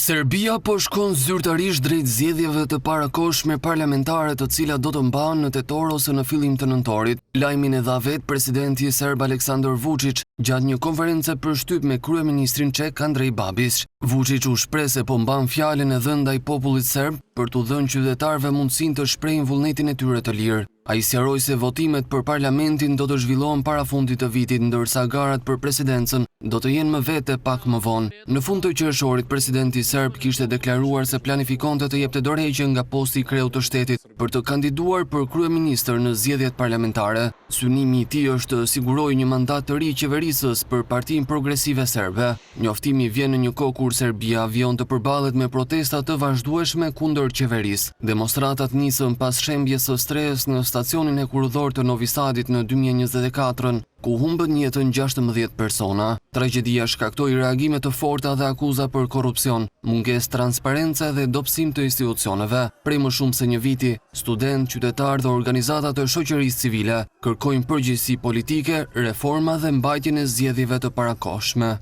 Serbia po shkon zyrtarisht drejt zgjedhjeve të parakohshme parlamentare të cilat do të mbahen në tetor ose në fillim të nëntorit. Lajmin e dha vetë presidenti serb Aleksandar Vučić gjatë një konference për shtyp me kryeministrin ček Andrej Babiš. Vučić u shpreh se po mban fjalën e dhënë ndaj popullit serb për t'u dhënë qytetarëve mundësinë të shprehin vullnetin e tyre të lirë. Ai sqaroi se votimet për parlamentin do të zhvillohen para fundit të vitit, ndërsa garat për presidencën do të jenë më vete pak më vonë. Në fund të qershorit, presidenti serb kishte deklaruar se planifikonte të jepte dorëheqje nga posti i kreut të shtetit për të kandiduar për kryeministër në zgjedhjet parlamentare. Synimi i tij është të sigurojë një mandat të ri qeverisës për Partinë Progresive Serbe. Njoftimi vjen në një kohë kur Serbia vjen të përballet me protesta të vazhdueshme kundër qeverisë. Demonstratat nisën pas shembjes së stres në stacionin e kurudhor të Novi Sadit në 2024, ku humbën jetën 16 persona. Tragjedia shkaktoi reagime të forta dhe akuza për korrupsion, mungesë transparence dhe dobësim të institucioneve. Prej më shumë se një viti, studentë, qytetarë dhe organizata të shoqërisë civile kërkojnë përgjegjësi politike, reforma dhe mbajtjen e zgjedhjeve të parakohshme.